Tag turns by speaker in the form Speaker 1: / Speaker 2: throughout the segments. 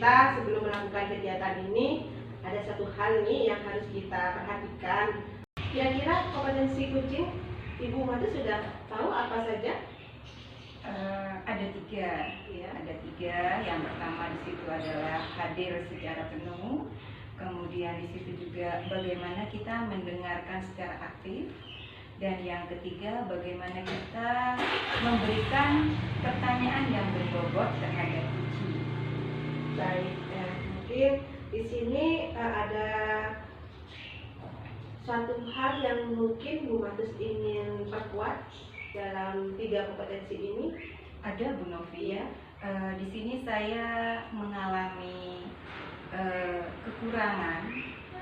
Speaker 1: kita sebelum melakukan kegiatan ini ada satu hal nih yang harus kita perhatikan. Kira-kira kompetensi kucing Ibu Madu sudah tahu apa saja?
Speaker 2: Ada tiga, ya. Ada tiga. Yang pertama di situ adalah hadir secara penuh. Kemudian di situ juga bagaimana kita mendengarkan secara aktif. Dan yang ketiga, bagaimana kita memberikan pertanyaan yang berbobot terhadap kucing.
Speaker 1: Baik, mungkin di sini ada suatu hal yang mungkin Bu Matus ingin perkuat dalam tiga kompetensi ini.
Speaker 2: Ada, Bu Novi, ya. Di sini saya mengalami kekurangan,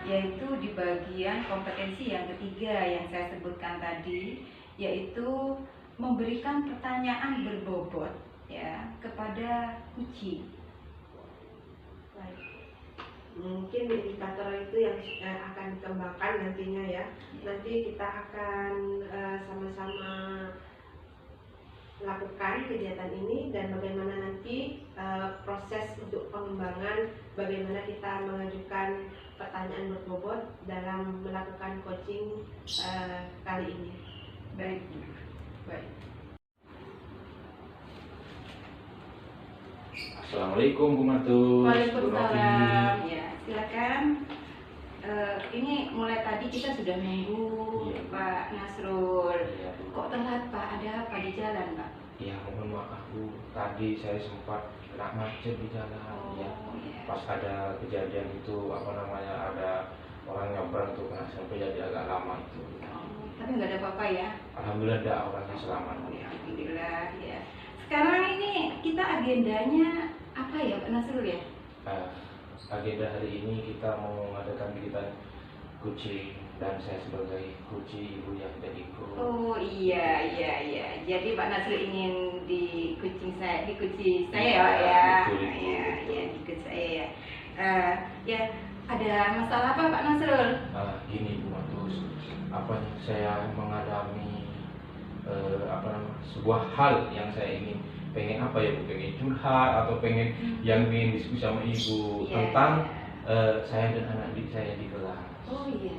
Speaker 2: yaitu di bagian kompetensi yang ketiga yang saya sebutkan tadi, yaitu memberikan pertanyaan berbobot, ya, kepada kucing.
Speaker 1: Baik. Mungkin indikator itu yang akan dikembangkan nantinya, ya. Nanti kita akan sama-sama lakukan kegiatan ini dan bagaimana nanti proses untuk pengembangan, bagaimana kita mengajukan pertanyaan berbobot dalam melakukan coaching kali ini.
Speaker 2: Baik, baik.
Speaker 3: Assalamualaikum Bu Matu.
Speaker 1: Waalaikumsalam.
Speaker 2: Ya, silakan. Ini mulai tadi kita sudah nunggu,
Speaker 3: Iya.
Speaker 2: Pak Nasrul.
Speaker 3: Iya, Bu.
Speaker 2: Kok telat, Pak? Ada apa di jalan, Pak?
Speaker 3: Ya, mohon maaf Bu. Tadi saya sempat kena macet di jalan. Ya.
Speaker 2: Iya.
Speaker 3: Pas ada kejadian itu ada orang nyebrang tuh kena sampai jadi agak lama itu.
Speaker 2: Tapi nggak ada apa-apa, ya?
Speaker 3: Alhamdulillah ada orangnya selamat.
Speaker 2: Alhamdulillah, ya. Sekarang ini kita agendanya apa ya, Pak Nasrul, ya?
Speaker 3: Agenda hari ini kita mau mengadakan kegiatan kucing dan saya sebagai kucing ibu yang jadi ikut.
Speaker 2: Oh iya. Jadi Pak Nasrul ingin di kucing saya ya, Pak, ya.
Speaker 3: Betul.
Speaker 2: Ya, di kucing saya ya. Ya, ada masalah apa, Pak Nasrul?
Speaker 3: Gini Bu Matus, saya mengalami sebuah hal yang saya pengen curhat atau pengen diskusi sama ibu tentang saya dan anak didik saya di kelas.
Speaker 2: Oh iya.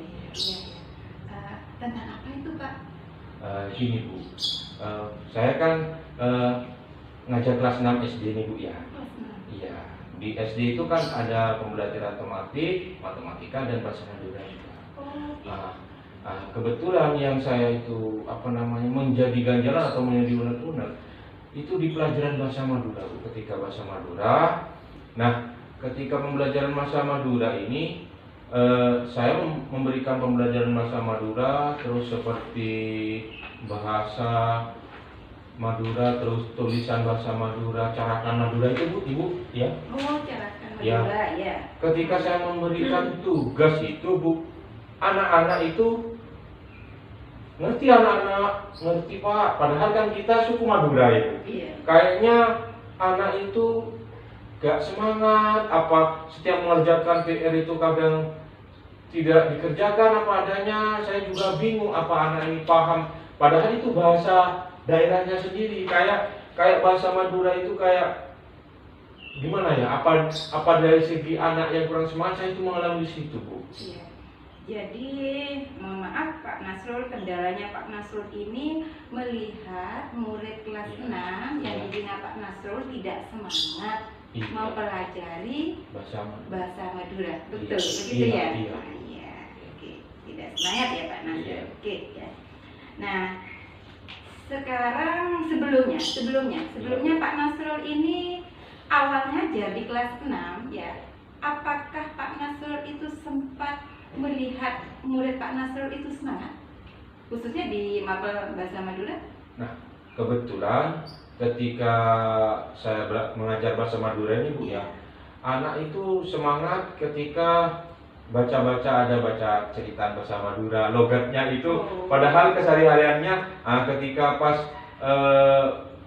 Speaker 2: Tentang apa itu, Pak?
Speaker 3: Gini Bu, saya kan ngajar kelas 6 SD nih Bu, ya. Iya, di SD itu kan ada pembelajaran matematika dan bahasa Madura juga. Kebetulan yang saya itu menjadi ganjalan atau menjadi unek-unek itu di pelajaran bahasa Madura, Bu. Ketika bahasa Madura, nah ketika pembelajaran bahasa Madura ini saya memberikan pembelajaran bahasa Madura terus seperti bahasa Madura, terus tulisan bahasa Madura, carakan Madura itu Bu, Ibu, ya.
Speaker 2: Oh, carakan Madura, ya.
Speaker 3: Ketika saya memberikan tugas itu Bu, anak-anak itu ngerti Pak, padahal kan kita suku Madura itu.
Speaker 2: Iya.
Speaker 3: Kayaknya anak itu gak semangat, setiap mengerjakan PR itu kadang tidak dikerjakan apa adanya. Saya juga bingung apa anak ini paham, padahal itu bahasa daerahnya sendiri. Kayak bahasa Madura itu kayak gimana ya? Apa dari segi anak yang kurang semangat, saya itu mengalami di situ, Bu.
Speaker 2: Iya. Jadi, mohon maaf Pak Nasrul, kendalanya Pak Nasrul ini melihat murid kelas 6 yang dibina Pak Nasrul tidak semangat mempelajari bahasa Madura. Betul, begitu ya? Iya. Oke. Tidak semangat ya Pak Nasrul. Oke, ya. Nah, sekarang sebelumnya Pak Nasrul ini awalnya jadi kelas 6, ya. Apakah Pak Nasrul itu sempat melihat murid Pak Nasrul itu semangat, khususnya di mapel bahasa Madura?
Speaker 3: Nah, kebetulan ketika saya mengajar bahasa Madura ini Bu, ya, anak itu semangat ketika baca cerita bahasa Madura, logatnya itu, padahal kesehariannya ketika pas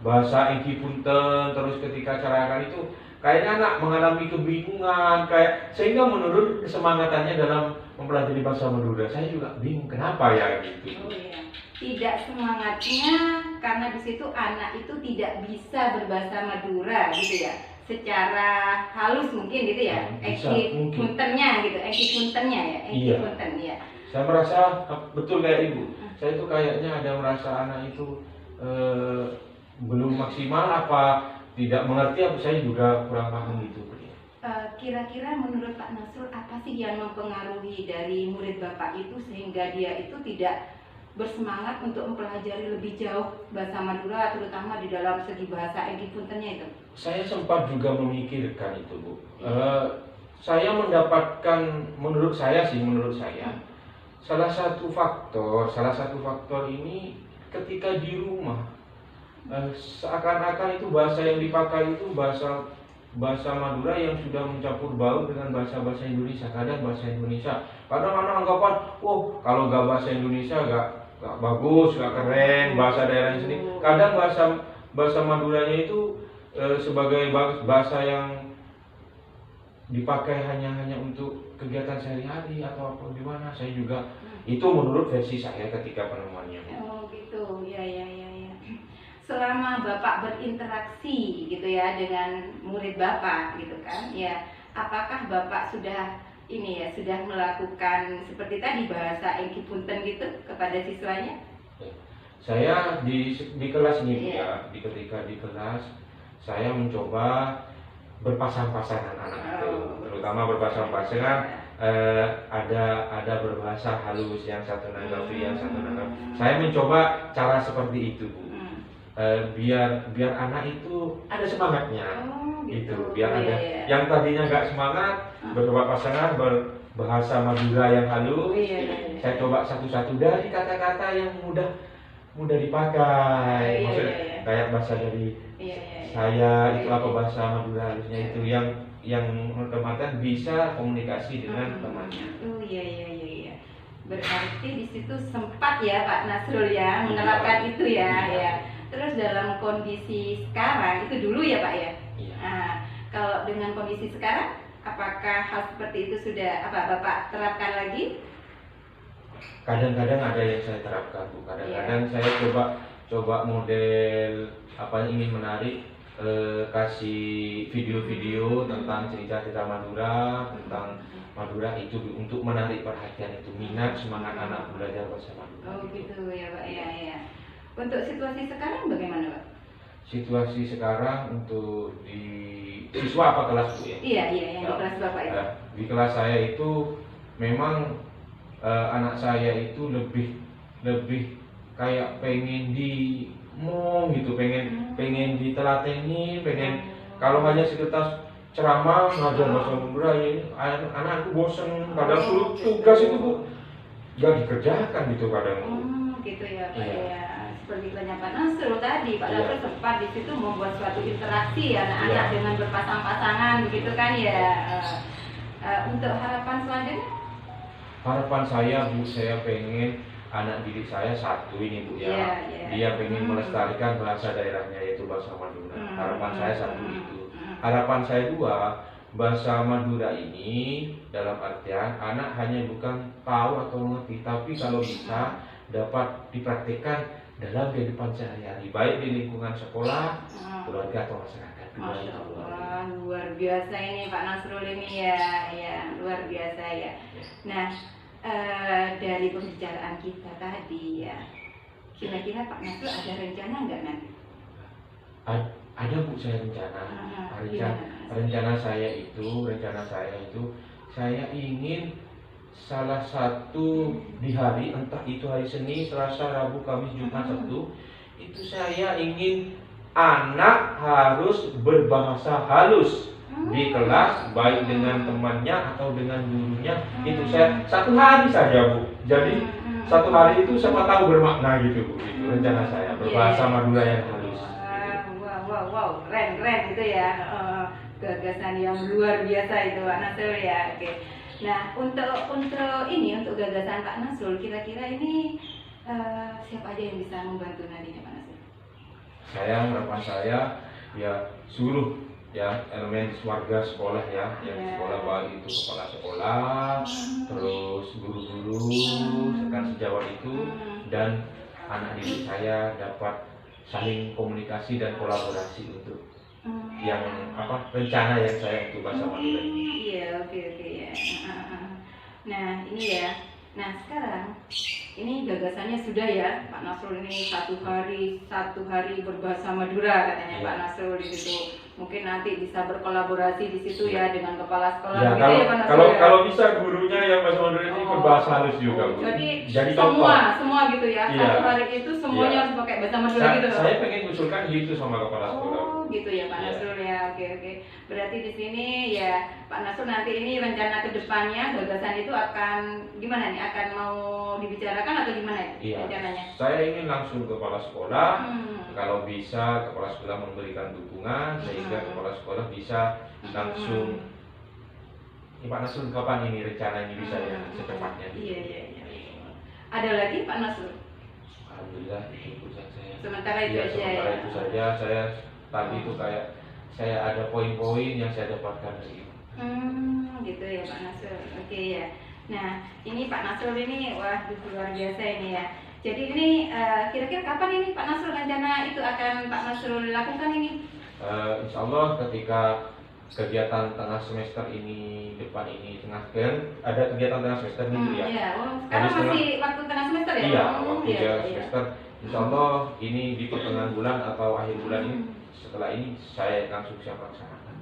Speaker 3: bahasa Iki Punten, terus ketika carakan itu kayaknya anak mengalami kebingungan, sehingga menurun kesemangatannya dalam mempelajari bahasa Madura. Saya juga bingung kenapa ya gitu.
Speaker 2: Oh iya. tidak semangatnya karena di situ anak itu tidak bisa berbahasa Madura gitu ya, secara halus mungkin gitu ya,
Speaker 3: Bisa, mungkin.
Speaker 2: puntennya gitu, puntennya ya,
Speaker 3: Iya.
Speaker 2: punten ya.
Speaker 3: Saya merasa betul kayak ibu. Saya itu kayaknya ada merasa anak itu belum maksimal, apa tidak mengerti, apa saya juga kurang paham gitu.
Speaker 2: Kira-kira menurut Pak Nasrul apa sih yang mempengaruhi dari murid Bapak itu sehingga dia itu tidak bersemangat untuk mempelajari lebih jauh bahasa Madura, terutama di dalam segi bahasa Egi Puntennya itu?
Speaker 3: Saya sempat juga memikirkan itu, Bu. Saya mendapatkan, menurut saya, salah satu faktor ini ketika di rumah, seakan-akan itu bahasa yang dipakai itu bahasa Madura yang sudah mencampur baur dengan bahasa Indonesia. Kadang bahasa Indonesia, kadang anak anggapan, oh kalau gak bahasa Indonesia gak bagus, gak keren, bahasa daerah sini. Kadang bahasa Maduranya itu sebagai bahasa yang dipakai hanya untuk kegiatan sehari-hari atau apa gimana. Saya juga itu menurut versi saya ketika penemuannya.
Speaker 2: Oh gitu, ya. Selama Bapak berinteraksi gitu ya dengan murid Bapak gitu kan, ya apakah Bapak sudah sudah melakukan seperti tadi bahasa Egi Punten gitu kepada siswanya?
Speaker 3: Saya di kelas ini ketika di kelas saya mencoba berpasang-pasangan anak itu, terutama berpasang-pasangan. Ada berbahasa halus, yang satu nanggapi, yang satu nanggapi. Saya mencoba cara seperti itu, Bu. Biar anak itu ada semangatnya, gitu. Biar ada yang tadinya nggak semangat, berbuat pasangan berbahasa Madura yang halus. Saya coba satu-satu dari kata-kata yang mudah dipakai. Maksudnya kayak bahasa dari saya itu apa bahasa Madura halusnya itu yang otomatis bisa komunikasi dengan temannya.
Speaker 2: Iya. Berarti di situ sempat ya Pak Nasrul ya menerapkan itu ya. Terus dalam kondisi sekarang itu dulu ya Pak ya.
Speaker 3: Iya.
Speaker 2: Nah, kalau dengan kondisi sekarang, apakah hal seperti itu sudah Bapak terapkan lagi?
Speaker 3: Kadang-kadang ada yang saya terapkan, Bu. Kadang-kadang saya coba model ingin menarik, kasih video-video tentang cerita-cerita Madura, tentang Madura itu untuk menarik perhatian itu, minat, semangat anak belajar bahasa Madura.
Speaker 2: Oh gitu ya Pak ya. Untuk situasi sekarang bagaimana Pak?
Speaker 3: Situasi sekarang untuk di siswa apa kelas, Bu ya?
Speaker 2: Iya yang di kelas Bapak itu.
Speaker 3: Di kelas saya itu memang anak saya itu lebih kayak pengen gitu, pengen ditelateni, kalau hanya sekitar ceramah ngajar bahasa Madura ya, anakku bosen, kadang tugas itu, Bu, gak dikerjakan gitu kadang.
Speaker 2: Gitu ya Pak ya. Seperti tanya Pak Nasrul tadi, Pak Nasrul sempat di situ membuat suatu interaksi anak-anak dengan berpasang-pasangan begitu kan ya. Untuk harapan selanjutnya? Harapan
Speaker 3: saya, Bu, saya pengen anak didik saya satu ini, Bu ya. Dia pengen melestarikan bahasa daerahnya yaitu bahasa Madura. Harapan saya satu itu. Harapan saya dua, bahasa Madura ini dalam artian anak hanya bukan tahu atau mengerti, tapi kalau bisa dapat dipraktikkan dalam kehidupan sehari-hari, baik di lingkungan sekolah, keluarga atau masyarakat.
Speaker 2: Masya Allah, luar biasa ini Pak Nasrul ini ya luar biasa ya. Nah, dari pembicaraan kita tadi ya, kira-kira Pak Nasrul ada rencana nggak nanti?
Speaker 3: Ada, Bu, saya rencana. Rencana saya itu saya ingin salah satu di hari, entah itu hari Senin, Selasa, Rabu, Kamis, Jumat, Sabtu, itu saya ingin anak harus berbahasa halus di kelas, baik dengan temannya atau dengan gurunya. Itu saya satu hari saja, Bu. Jadi satu hari itu siapa tahu bermakna gitu, Bu. Itu rencana saya, berbahasa Madura yang halus.
Speaker 2: Wow, keren itu ya. Gagasan yang luar biasa itu Pak Nasrul ya. Oke. Nah, untuk gagasan Pak Nasrul, kira-kira ini siapa aja yang bisa membantu nantinya Pak Nasrul?
Speaker 3: Harapan saya ya seluruh elemen warga sekolah sekolah, baik itu kepala sekolah, terus guru-guru, rekan sejawat itu, dan anak didik saya dapat saling komunikasi dan kolaborasi untuk yang rencana yang saya untuk bahasa Madura ini.
Speaker 2: Iya, oke ya. Nah ini ya. Nah sekarang ini gagasannya sudah ya Pak Nasrul, ini satu hari berbahasa Madura katanya Pak Nasrul di situ. Mungkin nanti bisa berkolaborasi di situ ya dengan kepala sekolah.
Speaker 3: Ya,
Speaker 2: gitu ya Pak Nasrul.
Speaker 3: kalau bisa gurunya yang bahasa Madura ini berbahasa halus juga, Bu.
Speaker 2: Jadi
Speaker 3: contoh.
Speaker 2: semua gitu ya.
Speaker 3: Iya.
Speaker 2: Satu hari itu semuanya harus pakai bahasa Madura gitu.
Speaker 3: Saya pengen usulkan gitu sama kepala sekolah.
Speaker 2: Oh gitu ya Pak
Speaker 3: Iya.
Speaker 2: Nasrul ya. Oke. Berarti di sini ya Pak Nasrul nanti ini rencana kedepannya gagasan itu akan gimana nih? Akan mau dibicarakan atau gimana ya
Speaker 3: Iya.
Speaker 2: rencananya?
Speaker 3: Saya ingin langsung ke kepala sekolah. Kalau bisa kepala sekolah memberikan dukungan sehingga kepala sekolah bisa langsung Pak Nasrul kapan ini rencana ini bisa ya secepatnya.
Speaker 2: Iya. Ada lagi Pak Nasrul?
Speaker 3: Alhamdulillah itu urusan saya.
Speaker 2: Sementara itu aja
Speaker 3: Sementara
Speaker 2: ya.
Speaker 3: itu saja. Saya tadi itu kayak saya ada poin-poin yang saya dapatkan dari itu.
Speaker 2: Gitu ya Pak Nasrul. Oke ya. Nah ini Pak Nasrul ini wah luar biasa ini ya. Jadi ini kira-kira kapan ini Pak Nasrul rencana itu akan Pak Nasrul lakukan ini?
Speaker 3: Insya Allah ketika kegiatan tengah semester ini depan ini ada kegiatan tengah semester nih ya.
Speaker 2: Iya. Sekarang masih waktu tengah semester ya?
Speaker 3: Iya, waktu
Speaker 2: iya.
Speaker 3: semester. Insya Allah ini di pertengahan bulan atau akhir bulan ini. Setelah ini saya langsung siap laksanakan.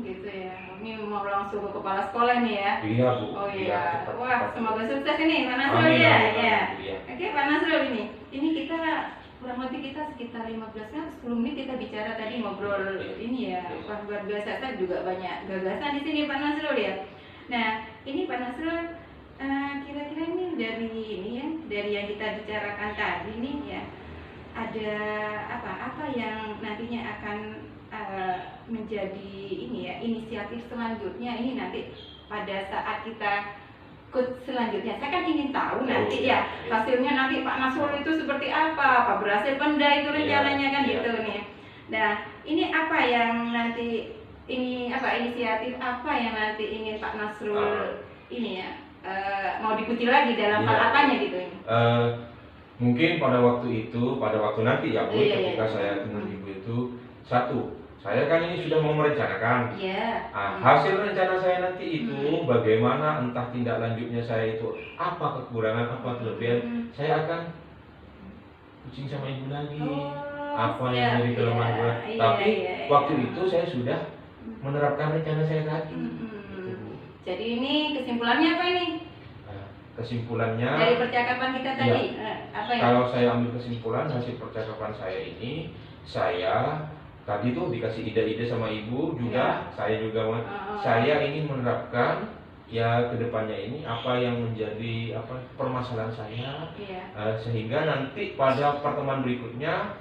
Speaker 2: Gitu ya. Ini mau langsung ke kepala sekolah nih ya?
Speaker 3: Iya Bu.
Speaker 2: Oh iya.
Speaker 3: Cepat,
Speaker 2: Wah
Speaker 3: cepat.
Speaker 2: semoga sukses ini Pak Nasrul
Speaker 3: Amin,
Speaker 2: ya.
Speaker 3: amin,
Speaker 2: Ya.
Speaker 3: amin, iya.
Speaker 2: Oke Pak Nasrul ini kita kurang lebih kita sekitar 10 menit kita bicara tadi ngobrol ini ya. Wah luar biasa, saya juga banyak gagasan di sini Pak Nasrul ya. Nah ini Pak Nasrul kira-kira ini dari yang kita bicarakan tadi nih ya, ada apa yang nantinya akan menjadi ini ya inisiatif selanjutnya ini nanti pada saat kita ikut selanjutnya. Saya kan ingin tahu nanti ya hasilnya nanti Pak Nasrul itu seperti apa berhasil benda itu rencananya kan gitu nih. Nah ini apa yang nanti inisiatif apa yang nanti ingin Pak Nasrul ini ya mau diikuti lagi dalam hal apanya gitu ini?
Speaker 3: Mungkin pada waktu nanti ya Bu, ketika saya dengan Ibu itu saya kan ini sudah mau merencanakan.
Speaker 2: Iya.
Speaker 3: Hasil rencana saya nanti itu bagaimana, entah tindak lanjutnya saya itu apa kekurangan, apa kelebihan, saya akan kucing sama Ibu lagi. Apa yang jadi kelemahan gue. Tapi waktu itu saya sudah menerapkan rencana saya tadi.
Speaker 2: Jadi ini kesimpulannya apa ini?
Speaker 3: Kesimpulannya
Speaker 2: Dari percakapan kita tadi, apa ya?
Speaker 3: kalau saya ambil kesimpulan hasil percakapan saya ini, saya tadi tuh dikasih ide-ide sama Ibu juga, saya ingin menerapkan ya kedepannya ini apa yang menjadi permasalahan saya, sehingga nanti pada pertemuan berikutnya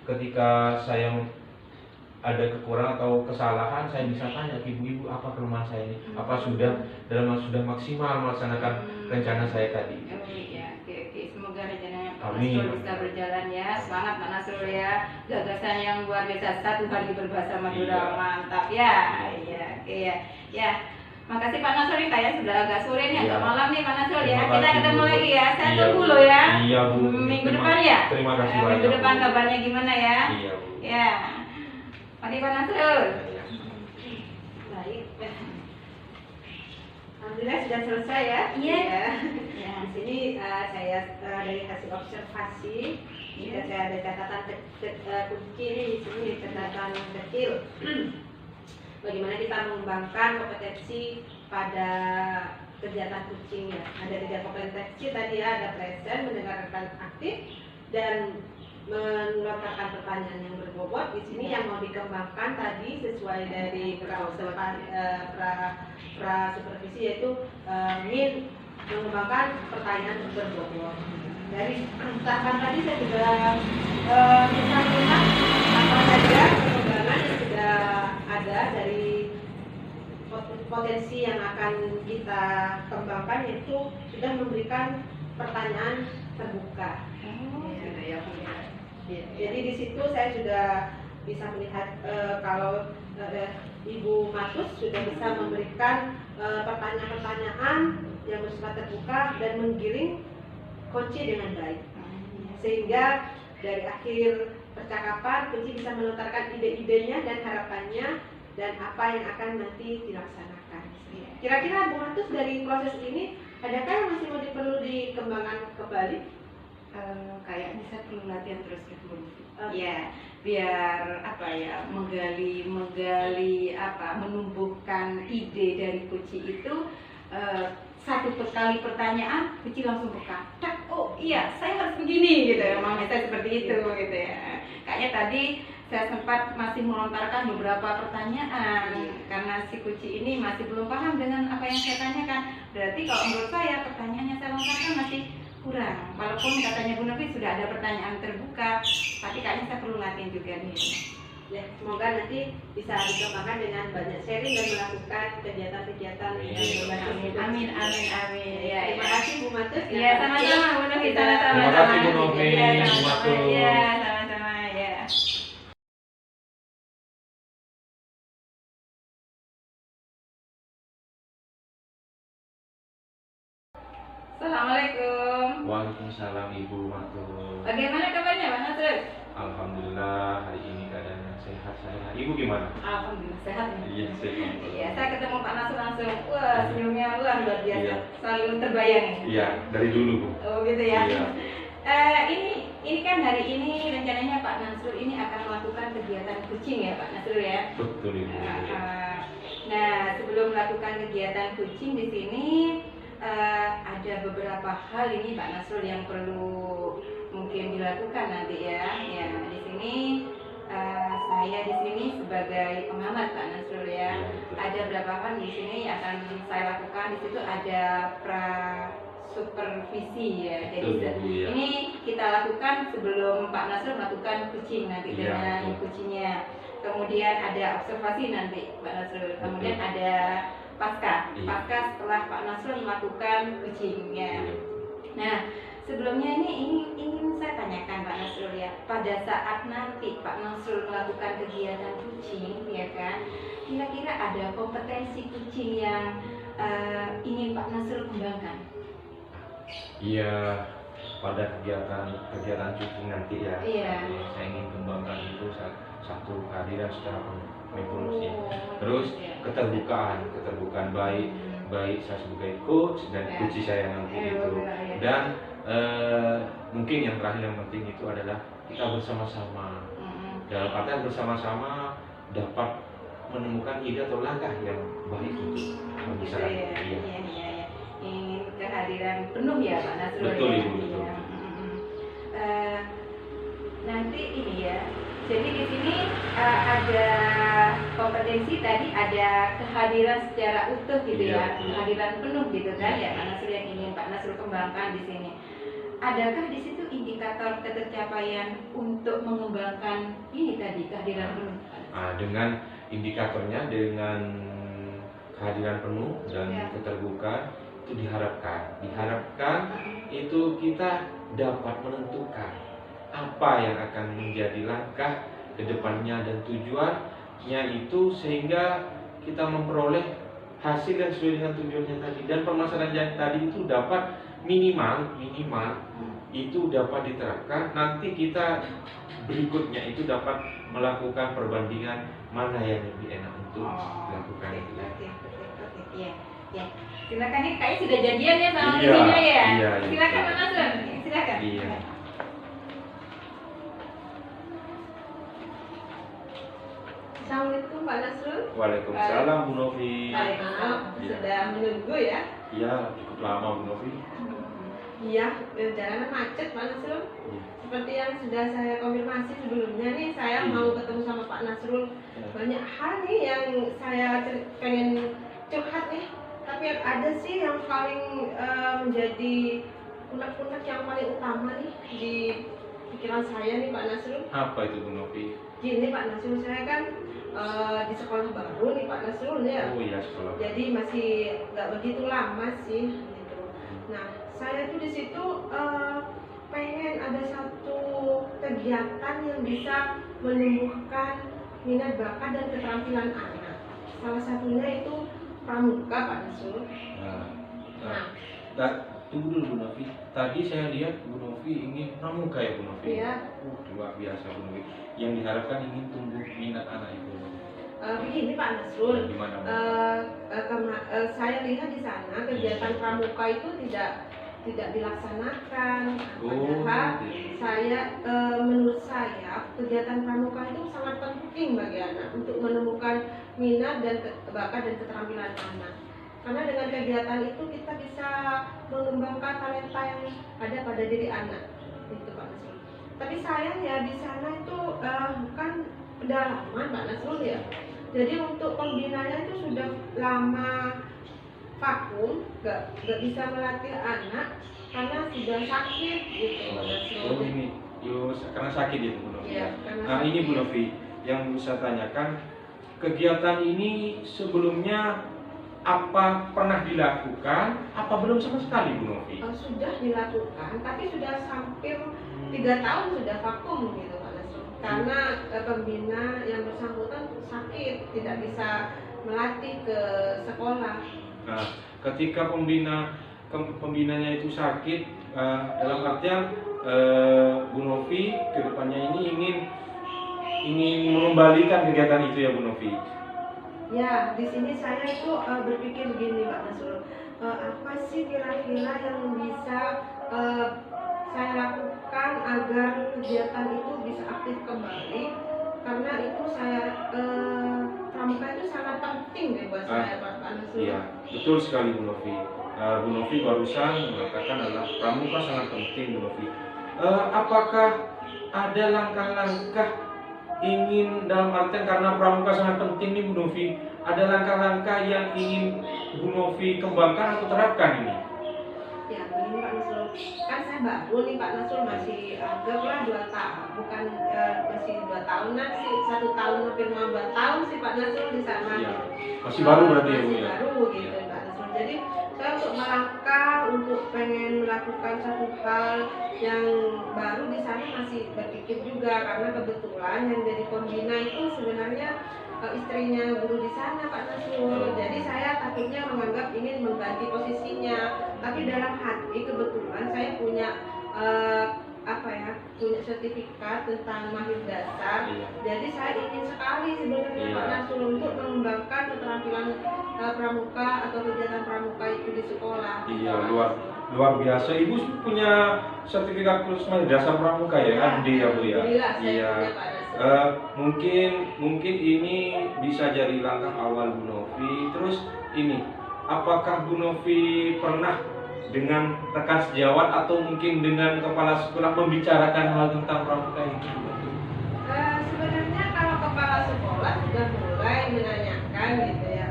Speaker 3: ketika saya ada kekurangan atau kesalahan, saya bisa tanya ke ibu apa kelemahan saya ini, apa sudah maksimal melaksanakan rencana saya tadi.
Speaker 2: Oh iya, oke. Semoga rencananya Pak
Speaker 3: Amin.
Speaker 2: Nasrul bisa berjalan ya. Semangat Pak Nasrul ya. Gagasan yang luar biasa, satu hari berbahasa Madura,
Speaker 3: Iya.
Speaker 2: Mantap ya. Iya, oke ya. Ya, makasih Pak Nasrul nih, kayak sudah agak sore nih, agak malam nih Pak Nasrul ya.
Speaker 3: Terima
Speaker 2: Kita
Speaker 3: kasih,
Speaker 2: ketemu
Speaker 3: Bu.
Speaker 2: lagi ya. Saya
Speaker 3: Iya,
Speaker 2: tunggu
Speaker 3: Bu.
Speaker 2: loh ya.
Speaker 3: Iya, Bu.
Speaker 2: Minggu depan ya.
Speaker 3: Terima kasih banyak,
Speaker 2: Minggu depan
Speaker 3: Bu.
Speaker 2: kabarnya gimana ya?
Speaker 3: Iya Bu.
Speaker 2: Ya. Mari Pak Nasrul.
Speaker 3: Iya.
Speaker 1: Baik. Alhamdulillah sudah selesai ya.
Speaker 2: Iya.
Speaker 1: Ya. Di sini saya dari hasil observasi, jika saya ada catatan kunci ini di sini catatan kecil. Bagaimana kita mengembangkan kompetensi pada kegiatan coaching ya. Ada 3 kompetensi tadi ya, ada present, mendengarkan aktif, dan melontarkan pertanyaan yang berbobot. Di sini yang mau dikembangkan tadi sesuai dari pra supervisi yaitu ingin mengembangkan pertanyaan berbobot. Dari tahapan tadi saya juga bisa melihat apa saja pengembangan yang sudah ada dari potensi yang akan kita kembangkan, yaitu sudah memberikan pertanyaan terbuka.
Speaker 2: Gitu ya.
Speaker 1: Jadi di situ saya sudah bisa melihat kalau Ibu Matus sudah bisa memberikan pertanyaan-pertanyaan yang bersifat terbuka dan menggiring kunci dengan baik. sehingga dari akhir percakapan Kunci bisa melontarkan ide-idenya dan harapannya dan apa yang akan nanti dilaksanakan. Kira-kira Bu Matus dari proses ini adakah yang masih mau perlu dikembangkan kembali?
Speaker 2: Kayaknya saya perlu latihan terus ya Bu.
Speaker 1: Oke.
Speaker 2: Ya, biar apa ya, menggali menumbuhkan ide dari Kuci itu, satu kali pertanyaan Kuci langsung berkata, oh iya saya harus begini gitu ya, maunya saya seperti itu gitu ya. Kayaknya tadi saya sempat masih melontarkan beberapa pertanyaan karena si Kuci ini masih belum paham dengan apa yang saya tanyakan. Berarti kalau menurut saya pertanyaannya saya lontarkan masih kurang. Walaupun katanya Bu Novi sudah ada pertanyaan terbuka, tapi kayaknya saya perlu latihan juga nih.
Speaker 1: Ya, semoga nanti bisa dikembangkan dengan banyak sharing dan melakukan kegiatan-kegiatan yang berbasis
Speaker 2: Amin,
Speaker 1: hidup.
Speaker 2: amin, amin, amin. Ya,
Speaker 1: Terima
Speaker 2: ya.
Speaker 1: kasih Bu Matus.
Speaker 2: Iya, sama-sama Bu Novi, sama-sama.
Speaker 3: Terima kasih Bu Novi,
Speaker 2: Iya,
Speaker 3: Bu
Speaker 2: sama-sama.
Speaker 3: Matus.
Speaker 2: Iya, sama-sama ya. Assalamualaikum.
Speaker 3: Waalaikumsalam Ibu Matur.
Speaker 2: Bagaimana kabarnya Pak Nasrul?
Speaker 3: Alhamdulillah hari ini keadaannya sehat saya. Ibu gimana?
Speaker 2: Alhamdulillah sehat nih.
Speaker 3: Iya sehat.
Speaker 2: Iya, saya ketemu Pak Nasrul langsung, wah senyumnya luar biasa,
Speaker 3: Iya.
Speaker 2: selalu terbayang.
Speaker 3: Iya dari dulu Bu.
Speaker 2: Oh gitu ya.
Speaker 3: Iya.
Speaker 2: Ini kan hari ini rencananya Pak Nasrul ini akan melakukan kegiatan kucing ya Pak Nasrul ya.
Speaker 3: Betul Ibu.
Speaker 2: Nah, sebelum melakukan kegiatan kucing di sini ada beberapa hal ini Pak Nasrul yang perlu mungkin dilakukan nanti ya. Ya di sini saya di sini sebagai pengamat Pak Nasrul ya. Ada beberapa hal di sini yang akan saya lakukan. Di situ ada supervisi ya. Jadi
Speaker 3: Betul, Bu, ya.
Speaker 2: ini kita lakukan sebelum Pak Nasrul melakukan kucing nanti
Speaker 3: Iya,
Speaker 2: dengan
Speaker 3: betul.
Speaker 2: kucingnya. Kemudian ada observasi nanti Pak Nasrul. Kemudian
Speaker 3: Betul.
Speaker 2: ada pasca.
Speaker 3: Iya.
Speaker 2: Pasca setelah Pak Nasrul melakukan kucingnya.
Speaker 3: Iya.
Speaker 2: Nah, sebelumnya ini ingin saya tanyakan Pak Nasrul ya. Pada saat nanti Pak Nasrul melakukan kegiatan kucing ya kan, kira-kira ada kompetensi kucing yang ingin Pak Nasrul kembangkan?
Speaker 3: Iya, pada kegiatan cuci nanti ya.
Speaker 2: Iya.
Speaker 3: Saya ingin kembangkan itu satu kehadiran secara penuh ya.
Speaker 2: Oh,
Speaker 3: Terus
Speaker 2: ya.
Speaker 3: keterbukaan baik saya sebagai coach dan
Speaker 2: Ya.
Speaker 3: kunci saya nanti itu.
Speaker 2: Ya.
Speaker 3: Dan mungkin yang terakhir yang penting itu adalah kita bersama-sama. Dalam artian bersama-sama dapat menemukan ide atau langkah yang baik untuk membesarkan.
Speaker 2: Iya,
Speaker 3: Iya.
Speaker 2: iya, iya. Ingin kehadiran penuh ya Pak Nasrul.
Speaker 3: Betul,
Speaker 2: ya?
Speaker 3: Ibu, betul.
Speaker 2: Iya. Nanti ini ya. Jadi di sini ada kompetensi tadi, ada kehadiran secara utuh gitu ya,
Speaker 3: Iya.
Speaker 2: kehadiran penuh gitu kan ya Pak Nasrul yang ingin Pak Nasrul kembangkan di sini. Adakah di situ indikator ketercapaian untuk mengembangkan ini tadi kehadiran penuh?
Speaker 3: Nah, dengan indikatornya dengan kehadiran penuh dan
Speaker 2: Ya.
Speaker 3: keterbukaan itu diharapkan itu kita dapat menentukan apa yang akan menjadi langkah ke depannya dan tujuannya itu sehingga kita memperoleh hasil yang sesuai dengan tujuannya tadi dan permasalahan yang tadi itu dapat minimal itu dapat diterapkan. Nanti kita berikutnya itu dapat melakukan perbandingan mana yang lebih enak untuk dilakukan itu.
Speaker 2: Iya, ya. Silakan nih, kayaknya sudah janjian ya sama
Speaker 3: Iya,
Speaker 2: istrinya ya.
Speaker 3: iya.
Speaker 2: Silakan Pak Nasrul, silakan.
Speaker 3: Iya.
Speaker 1: Assalamualaikum Pak Nasrul.
Speaker 3: Waalaikumsalam Bu Novi.
Speaker 1: Maaf,
Speaker 3: Iya.
Speaker 1: sudah menunggu ya.
Speaker 3: Iya, cukup lama Bu Novi.
Speaker 1: Iya, jalanan macet Pak Nasrul.
Speaker 3: Iya.
Speaker 1: Seperti yang sudah saya konfirmasi sebelumnya nih, saya
Speaker 3: Iya.
Speaker 1: mau ketemu sama Pak Nasrul.
Speaker 3: Iya.
Speaker 1: Banyak hal nih yang saya pengen curhat nih. Tapi yang ada sih yang paling menjadi unek-unek yang paling utama nih di pikiran saya nih Pak Nasrul.
Speaker 3: Apa itu Bu Novi?
Speaker 1: Gini Pak Nasrul, saya kan di sekolah baru nih Pak Nasrul ya.
Speaker 3: Oh iya, sekolah.
Speaker 1: Jadi masih nggak begitu lama sih gitu. Nah, saya tuh di situ pengen ada satu kegiatan yang bisa menumbuhkan minat bakat dan keterampilan anak. Salah satunya itu pramuka Pak Nasrul.
Speaker 3: Nah,
Speaker 1: Nah,
Speaker 3: Tunggu dulu Bu Novi. Tadi saya lihat Bu Novi ingin pramuka ya Bu Novi.
Speaker 1: Iya.
Speaker 3: Luar biasa Bu Novi. Yang diharapkan ingin tumbuh minat anak itu.
Speaker 1: Begini Pak Nasrul,
Speaker 3: Gimana Bu?
Speaker 1: saya lihat di sana kegiatan pramuka itu tidak dilaksanakan. Padahal menurut saya kegiatan pramuka itu sangat penting bagi anak untuk menemukan minat dan bakat dan keterampilan anak. Karena dengan kegiatan itu kita bisa mengembangkan talenta yang ada pada diri anak. Itu Pak Nasrul. Tapi sayang ya di sana itu kan pedalaman Pak Nasrul ya. Jadi untuk pembinanya itu sudah lama vakum, nggak bisa melatih anak karena sudah sakit gitu Pak Nasrul.
Speaker 3: Oh ini, karena sakit ya Bu Novi.
Speaker 1: Iya, karena
Speaker 3: Nah ini Bu
Speaker 1: sakit.
Speaker 3: Novi, yang saya tanyakan, kegiatan ini sebelumnya apa pernah dilakukan? Apa belum sama sekali Bu Novi?
Speaker 1: Sudah dilakukan, tapi sudah hampir 3 tahun sudah vakum gitu Pak Nasrul. Karena pembina yang bersangkutan sakit, tidak bisa melatih ke sekolah.
Speaker 3: Nah, ketika pembinanya itu sakit, dalam artian Bu Novi kedepannya ini ingin mengembalikan kegiatan itu ya Bu Novi.
Speaker 1: Ya, di sini saya itu berpikir gini Pak Nasrul, apa sih kira-kira yang bisa saya lakukan agar kegiatan itu bisa aktif kembali? Karena itu pramuka itu sangat penting deh buat saya Pak Nasrul.
Speaker 3: Iya, betul sekali Bu Novi. Bu Novi barusan mengatakan adalah pramuka sangat penting Bu Novi. Apakah ada langkah-langkah ingin dalam artian karena pramuka sangat penting nih Bu Novi, ada langkah-langkah yang ingin Bu Novi kembangkan atau terapkan ini?
Speaker 1: Ya begini Pak Nasrul, kan saya baru nih Pak Nasrul, masih anggaplah 2 tahun, bukan masih 2 tahunan sih, 1 tahun hampir mau 2 tahun sih Pak Nasrul di sana.
Speaker 3: Iya.
Speaker 1: Gitu.
Speaker 3: Masih baru berarti ya Bu
Speaker 1: Masih
Speaker 3: ya?
Speaker 1: baru gitu Pak Nasrul. Jadi saya untuk melangkah untuk pengen melakukan satu hal yang baru di sana masih berpikir juga, karena kebetulan yang jadi pembina itu sebenarnya istrinya guru di sana Pak Nasrul. Jadi saya takutnya menganggap ingin mengganti posisinya, tapi dalam hati kebetulan saya punya punya sertifikat tentang mahir dasar.
Speaker 3: Iya.
Speaker 1: Jadi saya ingin sekali sebenarnya
Speaker 3: Iya.
Speaker 1: Pak Nasrul untuk mengembangkan keterampilan pramuka atau kegiatan pramuka itu di sekolah.
Speaker 3: Iya, luar biasa. Ibu punya sertifikat khusus mahir dasar pramuka ya kan? Ya Bu ya.
Speaker 1: Alhamdulillah saya
Speaker 3: Iya.
Speaker 1: punya Pak Nasrul.
Speaker 3: Mungkin ini bisa jadi langkah awal Bu Novi. Terus ini, apakah Bu Novi pernah dengan rekan sejawat atau mungkin dengan kepala sekolah membicarakan hal tentang pramuka ini?
Speaker 1: Sebenarnya kalau kepala sekolah sudah mulai menanyakan gitu ya,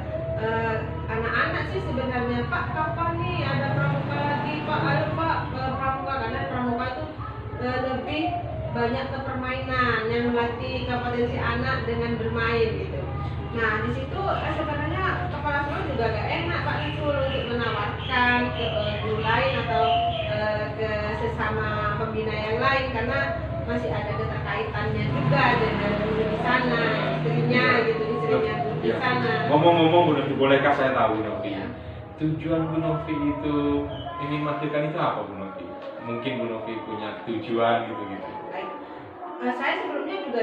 Speaker 1: anak-anak sih sebenarnya, Pak kapan nih ada pramuka lagi Pak, ayo Pak pramuka, karena pramuka itu lebih banyak ke permainan yang melatih kompetensi anak dengan bermain gitu. Nah di situ sebenarnya kepala sekolah juga gak enak Pak Nasrul untuk menawarkan ke guru lain atau ke sesama pembina yang lain, karena masih ada keterkaitannya juga dengan guru di sana, istrinya guru di sana.
Speaker 3: Ngomong-ngomong Bu Novi, bolehkah saya tahu Bu Novi?
Speaker 1: Ya.
Speaker 3: Tujuan Bu Novi itu ingin memastikan itu apa Bu Novi? Mungkin Bu Novi punya tujuan gitu-gitu.
Speaker 1: Baik. Saya sebelumnya juga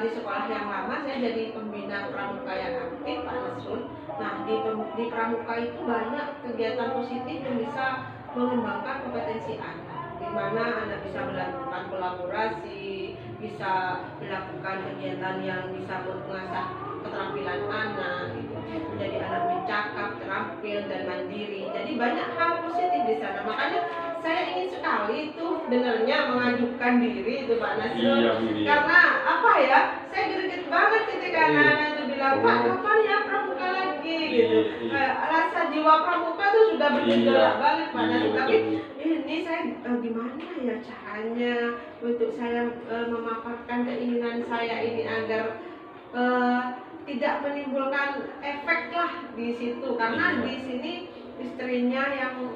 Speaker 1: di sekolah yang lama saya jadi pembina pramuka yang aktif Pak Nasrul. Nah di pramuka itu banyak kegiatan positif yang bisa mengembangkan kompetensi anak, di mana anak bisa melakukan kolaborasi, bisa melakukan kegiatan yang bisa mengasah keterampilan anak, gitu. Jadi anak bercakap, terampil dan mandiri. Jadi banyak hal positif di sana. Makanya saya ingin sekali itu sebenarnya mengajukan diri itu Pak Nasrul.
Speaker 3: Iya, Bu, iya.
Speaker 1: Karena apa ya? Saya greget banget ketika anak-anak itu bilang, Pak kapan ya pramuka lagi gitu. Rasa jiwa pramuka itu sudah bergejolak banget Pak Nasrul. Tapi ini saya gimana ya caranya untuk saya memaparkan keinginan saya ini agar tidak menimbulkan efek lah di situ, karena di sini istrinya yang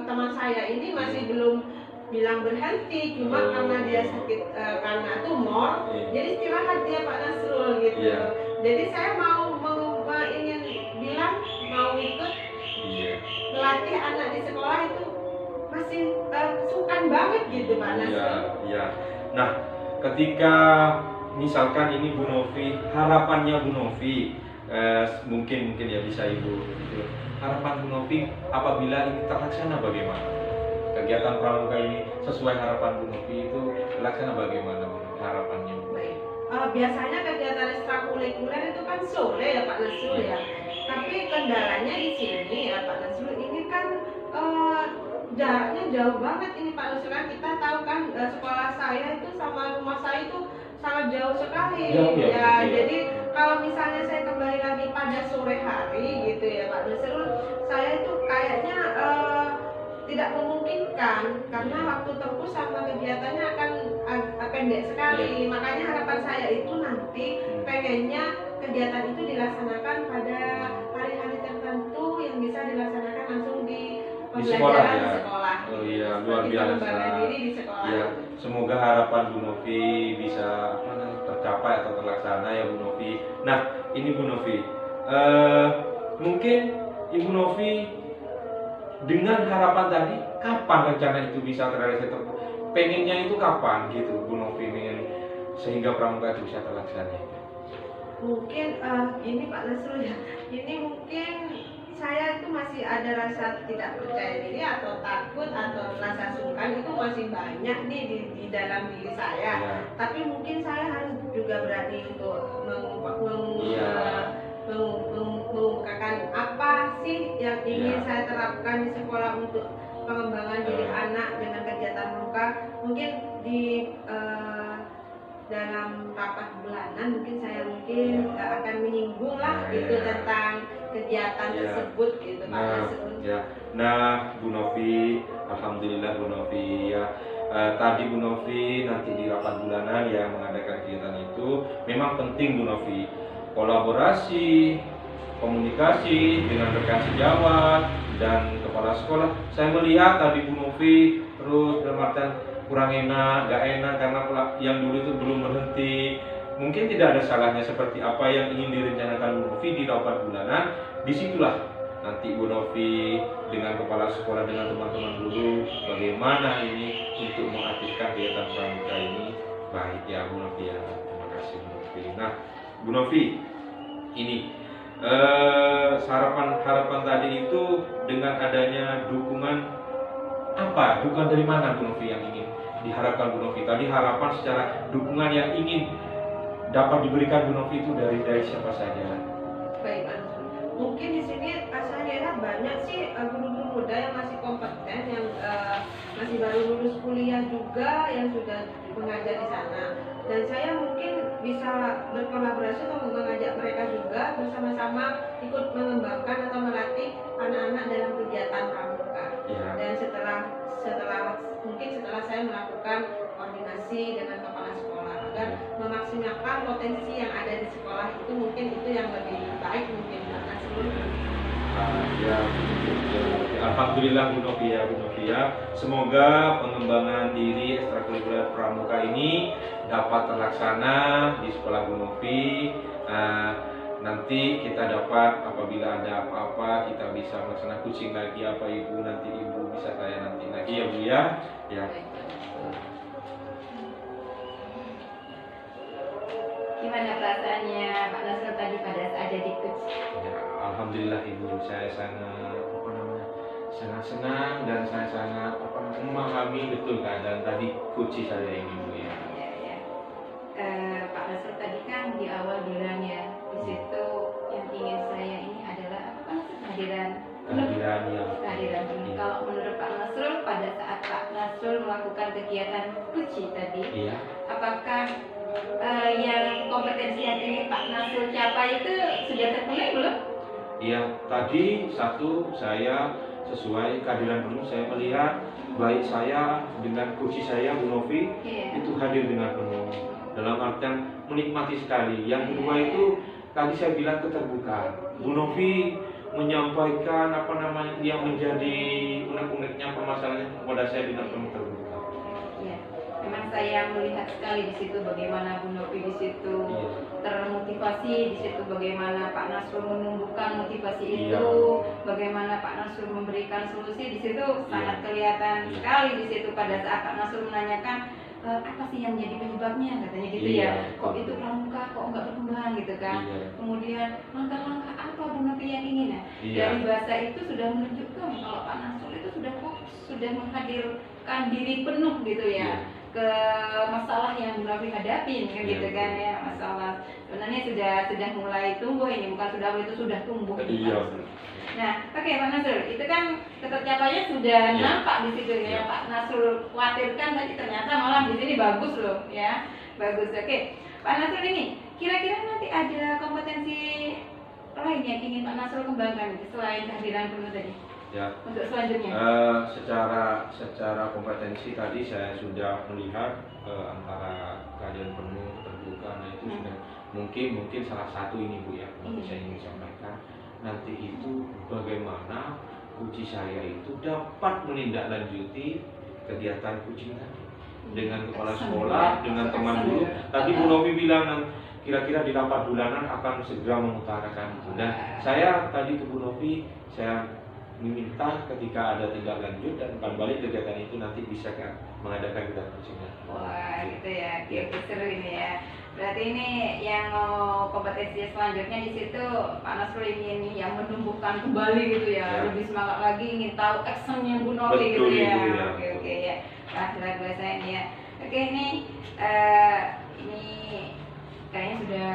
Speaker 1: teman saya ini masih belum bilang berhenti, cuma karena dia sakit karena tumor, jadi istirahat dia Pak Nasrul gitu. Jadi saya ingin bilang mau ikut melatih nanti anak di sekolah itu masih sungkan banget gitu Pak
Speaker 3: Iya,
Speaker 1: Nasrul.
Speaker 3: iya. Nah, ketika misalkan ini Bu Novi, harapannya Bu Novi, mungkin ya bisa Ibu. Gitu. Harapan Bu Novi apabila ini terlaksana bagaimana? Kegiatan pramuka ini sesuai harapan Bu Novi itu terlaksana bagaimana harapannya?
Speaker 1: Baik. Biasanya kegiatan ekstrakurikuler itu kan sore ya Pak Nasrul ya. Tapi kendalanya di sini ya Pak Nasrul, ini kan jaraknya jauh banget ini Pak Nasrul, kan kita tahu kan sekolah saya itu sama rumah saya itu sangat jauh sekali.
Speaker 3: Jauh ya,
Speaker 1: Ya,
Speaker 3: betul.
Speaker 1: jadi kalau misalnya saya kembali lagi pada sore hari gitu ya Pak Nasrul, saya itu kayaknya tidak memungkinkan karena waktu tempuh sama kegiatannya akan pendek sekali. Makanya harapan saya itu nanti pengennya kegiatan itu dilaksanakan pada hari-hari tertentu yang bisa dilaksanakan langsung di
Speaker 3: sekolah
Speaker 1: pembelajaran
Speaker 3: ya.
Speaker 1: di sekolah.
Speaker 3: Oh iya,
Speaker 1: Seperti
Speaker 3: luar biasa.
Speaker 1: pengembangan diri di sekolah.
Speaker 3: Ya, semoga harapan Bu Novi bisa tercapai atau terlaksana ya Bu Novi. Nah, ini Bu Novi, mungkin Ibu Novi dengan harapan tadi, kapan rencana itu bisa terrealisasi? Pengennya itu kapan gitu Bu Novi pengen sehingga pramuka itu bisa terlaksana?
Speaker 1: Mungkin ini Pak Nasrul ya, ini mungkin saya itu masih ada rasa tidak percaya diri atau takut atau rasa sungkan itu masih banyak nih di dalam diri saya.
Speaker 3: Ya.
Speaker 1: Tapi mungkin saya harus juga berani untuk mengungkapkan apa sih yang ingin saya terapkan di sekolah untuk pengembangan diri anak dengan kegiatan pramuka. Mungkin di dalam rapat bulanan mungkin saya akan menyinggung lah gitu tentang kegiatan tersebut gitu Pak Nasrul.
Speaker 3: Nah Bu Novi, alhamdulillah Bu Novi ya. Tadi Bu Novi nanti di rapat bulanan yang mengadakan kegiatan itu memang penting Bu Novi, kolaborasi, komunikasi dengan rekan sejawat dan kepala sekolah. Saya melihat tadi Bu Novi terus dalam artian kurang enak, gak enak karena yang dulu itu belum berhenti. Mungkin tidak ada salahnya seperti apa yang ingin direncanakan Bu Novi di rapat bulanan. Disitulah nanti Bu Novi dengan kepala sekolah, dengan teman-teman guru, bagaimana ini untuk mengaktifkan kegiatan pramuka ini baik ya Bu Novi ya. Terima kasih Bu Novi. Nah Bu Novi, ini harapan tadi itu dengan adanya dukungan apa? Dukungan dari mana Bu Novi yang ingin diharapkan Bu Novi? Tadi harapan secara dukungan yang ingin dapat diberikan Bu Novi itu dari siapa saja?
Speaker 1: Baik Pak Nasrul. Mungkin di sini saya lihat banyak sih guru-guru muda yang masih kompeten, yang masih baru lulus kuliah juga, yang sudah mengajar di sana. Dan saya mungkin bisa berkolaborasi atau mengajak mereka juga bersama-sama ikut mengembangkan atau melatih anak-anak dalam kegiatan pramuka. Dan setelah saya melakukan koordinasi dengan kepala sekolah agar memaksimalkan potensi yang ada di sekolah itu, mungkin itu yang lebih baik mungkin Pak Nasrul.
Speaker 3: Alhamdulillah Bu Novi ya. Semoga pengembangan diri ekstrakurikuler pramuka ini dapat terlaksana di sekolah Bu Novi. Nanti kita dapat apabila ada apa-apa kita bisa melaksanakan coaching lagi apa Ibu, nanti Ibu bisa saya nanti lagi ya Bu ya.
Speaker 2: Gimana perasaannya Pak Nasrul tadi pada saat jadi coach?
Speaker 3: Alhamdulillah Ibu, saya sangat senang dan saya sangat memahami betul keadaan tadi coach saya ini Bu ya.
Speaker 2: Pak Nasrul tadi kan di awal bilang ya, di situ yang ingin saya ini adalah apa? Kehadiran. Kalau menurut Pak Nasrul, pada saat Pak Nasrul melakukan kegiatan kuci tadi, apakah yang kompetensi yang ingin Pak Nasrul capai itu sudah terpenuhi belum?
Speaker 3: Iya, tadi satu saya sesuai kehadiran penuh, saya melihat baik saya dengan coach saya Bu Novi itu hadir dengan penuh. Dalam artian menikmati sekali. Yang kedua itu tadi saya bilang keterbukaan. Bu Novi menyampaikan yang menjadi unek-uneknya permasalahannya kepada saya dengan penuh terbuka.
Speaker 2: Iya, memang memang saya melihat sekali di situ bagaimana Bu Novi di situ termotivasi, di situ bagaimana Pak Nasrul menumbuhkan motivasi itu, bagaimana Pak Nasrul memberikan solusi di situ sangat kelihatan sekali di situ pada saat Pak Nasrul menanyakan apa sih yang menjadi penyebabnya, katanya gitu ya, kok itu pramuka kok nggak berkembang gitu kan. Kemudian langkah-langkah apa Bu Novi yang ingin ya, dari bahasa itu sudah menunjukkan kalau Pak Nasrul itu sudah fokus, sudah menghadirkan diri penuh gitu ya ke masalah yang Bu Novi hadapin kan gitu kan ya, masalah sebenarnya sudah mulai tumbuh ini, bukan sudah itu sudah tumbuh. Nah, oke Pak Nasrul, itu kan ketercapaiannya sudah nampak di situ ya. Pak Nasrul khawatirkan tadi ternyata malah di sini bagus loh ya, bagus. Oke, Pak Nasrul ini kira-kira nanti ada kompetensi lain yang ingin Pak Nasrul kembangkan selain kehadiran penuh tadi?
Speaker 3: Ya.
Speaker 2: Untuk selanjutnya?
Speaker 3: Secara kompetensi tadi saya sudah melihat antara kehadiran penuh, keterbukaan, itu sudah mungkin salah satu ini Bu ya, yang saya ingin sampaikan. Nanti itu bagaimana kunci saya itu dapat menindaklanjuti kegiatan kucing tadi dengan kepala sekolah, dengan teman guru. Tadi Bu Novi bilang kira-kira di rapat bulanan akan segera mengutarakan itu. Dan saya tadi ke Bu Novi, saya meminta ketika ada tindak lanjut dan balik kegiatan itu nanti bisa mengadakan kegiatan kucing.
Speaker 2: Wah gitu ya, seru ini ya. Berarti ini yang kompetensi selanjutnya di situ Pak Nasrul ini yang menumbuhkan kembali gitu ya, lebih semangat lagi ingin tahu actionnya Bu Novi gitu ya. Oke ya, luar biasa ini ya. Oke ini kayaknya sudah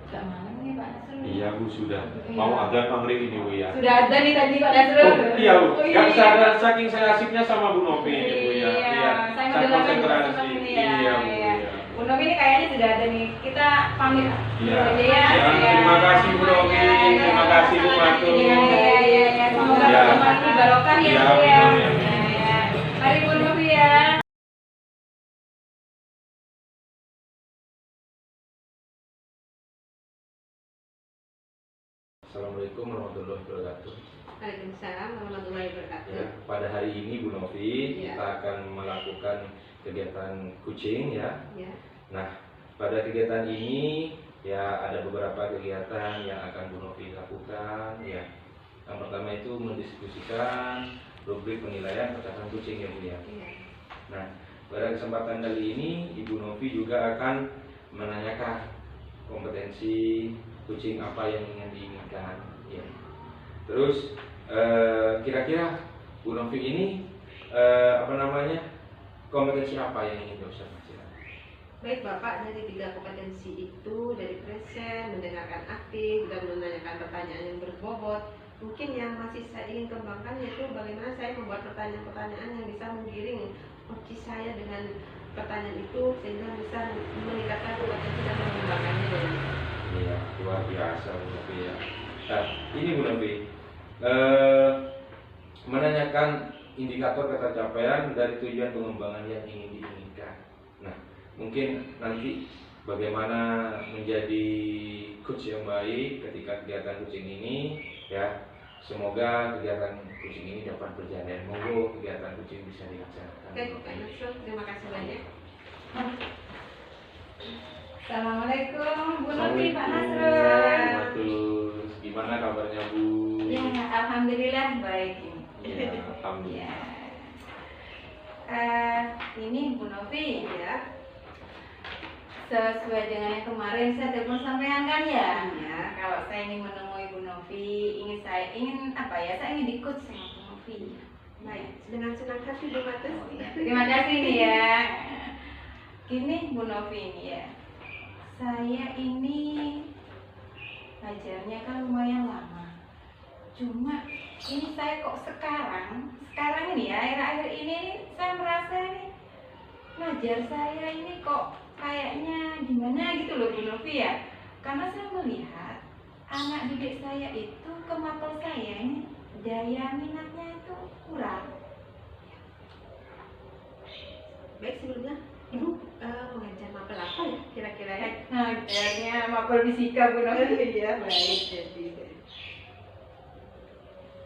Speaker 2: agak malam nih Pak Nasrul.
Speaker 3: Iya Bu, sudah mau adzan maghrib ini Bu ya.
Speaker 2: Sudah adzan nih tadi Pak Nasrul.
Speaker 3: Iya Bu, gak sadar saking saya asiknya sama Bu Novi ini Bu ya.
Speaker 2: Iya, saya konsentrasi. Iya Bu. Bu Novi ini kayaknya sudah ada nih. Kita pamit dulu aja ya.
Speaker 3: Terima kasih Bu Novi. Terima kasih Bu Matu.
Speaker 2: Iya. Semoga bermanfaat barokah ya Bu ya. Mari Bu Novi ya.
Speaker 3: Assalamualaikum warahmatullahi wabarakatuh.
Speaker 1: Waalaikumsalam warahmatullahi wabarakatuh.
Speaker 3: Ya, pada hari ini Bu Novi kita akan melakukan kegiatan kucing ya. Nah, pada kegiatan ini ya ada beberapa kegiatan yang akan Bu Novi lakukan ya. Yang pertama itu mendiskusikan rubrik penilaian percakapan kucing ya Bu ya. Nah, pada kesempatan kali ini Ibu Novi juga akan menanyakan kompetensi kucing apa yang ingin diinginkan ya. Terus kira-kira Bu Novi ini kompetensi apa yang ingin diobservasi?
Speaker 1: Baik Bapak, dari 3 kompetensi itu, dari present, mendengarkan aktif, dan menanyakan pertanyaan yang berbobot, mungkin yang masih saya ingin kembangkan yaitu bagaimana saya membuat pertanyaan-pertanyaan yang bisa menggiring kunci saya dengan pertanyaan itu sehingga bisa meningkatkan kompetensi dan mengembangkannya dari itu.
Speaker 3: Iya, luar biasa Bu Novi ya. Nah, ini Bu Novi menanyakan indikator ketercapaian dari tujuan pengembangan yang ingin diinginkan. Nah, mungkin nanti bagaimana menjadi coach yang baik ketika kegiatan kucing ini ya. Semoga kegiatan kucing ini dapat berjalan. Monggo kegiatan kucing bisa dilaksanakan.
Speaker 1: Oke, Pak Nasrul, terima kasih banyak.
Speaker 2: Assalamualaikum Bu Novi, Pak Nasrul.
Speaker 3: Gimana kabarnya Bu?
Speaker 2: Ya, alhamdulillah baik ini.
Speaker 3: Ya, alhamdulillah.
Speaker 2: Ini Bu Novi ya. Sesuai dengan yang kemarin saya telepon sampean kan ya. Ya, kalau saya ingin menemui Bu Novi, saya ingin di-coach sama Bu Novi.
Speaker 1: Baik, dengan senang hati Bu Matu.
Speaker 2: Terima kasih nih ya. Gini Bu Novi ini ya. Saya ini ngajarnya kan lumayan lama. Cuma ini saya kok sekarang ini ya, akhir-akhir ini saya merasa ini ngajar saya ini kok kayaknya gimana gitu loh Bu Novi ya. Karena saya melihat anak didik saya itu ke mapel saya ini daya minatnya itu kurang.
Speaker 1: Baik, sebelumnya Ibu mengajar mapel apa ya kira-kira ya?
Speaker 2: Ngajarnya mapel fisika Bu Novi.
Speaker 1: Iya, baik.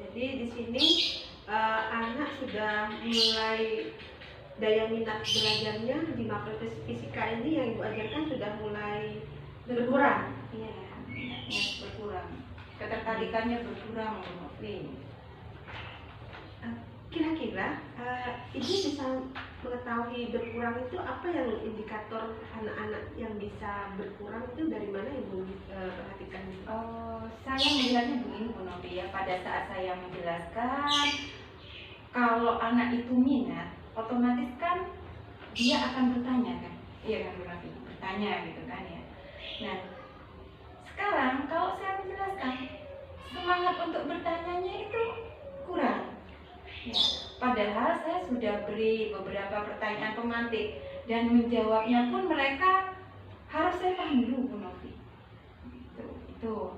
Speaker 1: Jadi di sini anak sudah mulai daya minat belajarnya di makrofisika ini yang Ibu ajarkan sudah mulai berkurang.
Speaker 2: Iya, minatnya berkurang, ketertarikannya berkurang, Bu Novi.
Speaker 1: Kira-kira Ibu bisa mengetahui berkurang itu apa yang indikator anak-anak yang bisa berkurang itu dari mana Ibu perhatikan?
Speaker 2: Saya melihatnya begini Bu Novi ya, pada saat saya menjelaskan kalau anak itu minat, otomatis kan dia akan bertanya kan, iya kan Bu Novi, bertanya gitu kan ya. Nah sekarang kalau saya menjelaskan, semangat untuk bertanyanya itu kurang. Ya, padahal saya sudah beri beberapa pertanyaan pemantik dan menjawabnya pun mereka harus saya paham dulu Bu Novi. Itu.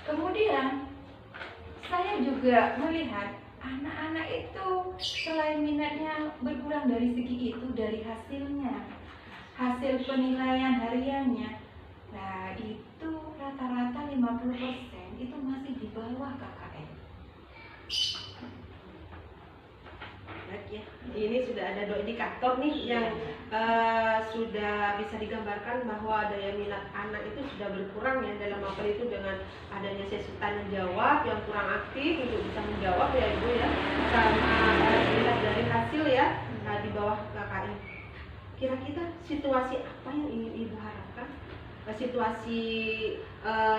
Speaker 2: Kemudian saya juga melihat anak-anak itu selain minatnya berkurang dari segi itu, dari hasilnya, hasil penilaian hariannya. Nah itu rata-rata 50% itu masih di bawah KKM.
Speaker 1: Ya, ini sudah ada 2 indikator nih yang sudah bisa digambarkan bahwa daya minat anak itu sudah berkurang ya, dalam hal itu dengan adanya sesi tanya jawab yang kurang aktif untuk bisa menjawab ya Ibu ya, sama dilihat dari hasil ya di bawah KKM. Kira-kira situasi apa yang ingin Ibu harapkan? Situasi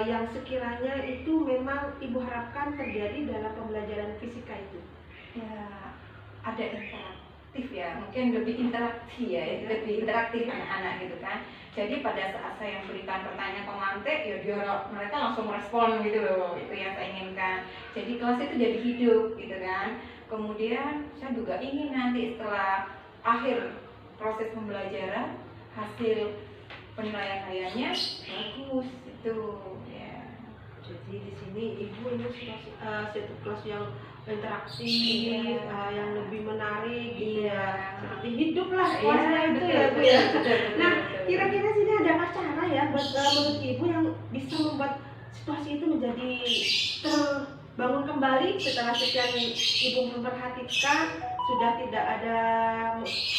Speaker 1: yang sekiranya itu memang Ibu harapkan terjadi dalam pembelajaran fisika itu?
Speaker 2: Ya, ada interaktif ya, mungkin lebih interaktif ya, lebih interaktif anak-anak gitu kan. Jadi pada saat saya berikan pertanyaan pemantik, ya mereka langsung merespon gitu loh, itu yang saya inginkan. Jadi kelas itu jadi hidup gitu kan. Kemudian saya juga ingin nanti setelah akhir proses pembelajaran, hasil penilaian hariannya bagus itu ya.
Speaker 1: Jadi di sini Ibu ini satu kelas yang interaksi, yang lebih menarik gitu ya, seperti hidup lah kelasnya itu ya Bu ya. Nah kira-kira sini ada cara ya buat menurut Ibu yang bisa membuat situasi itu menjadi terbangun kembali setelah sekian Ibu memperhatikan sudah tidak ada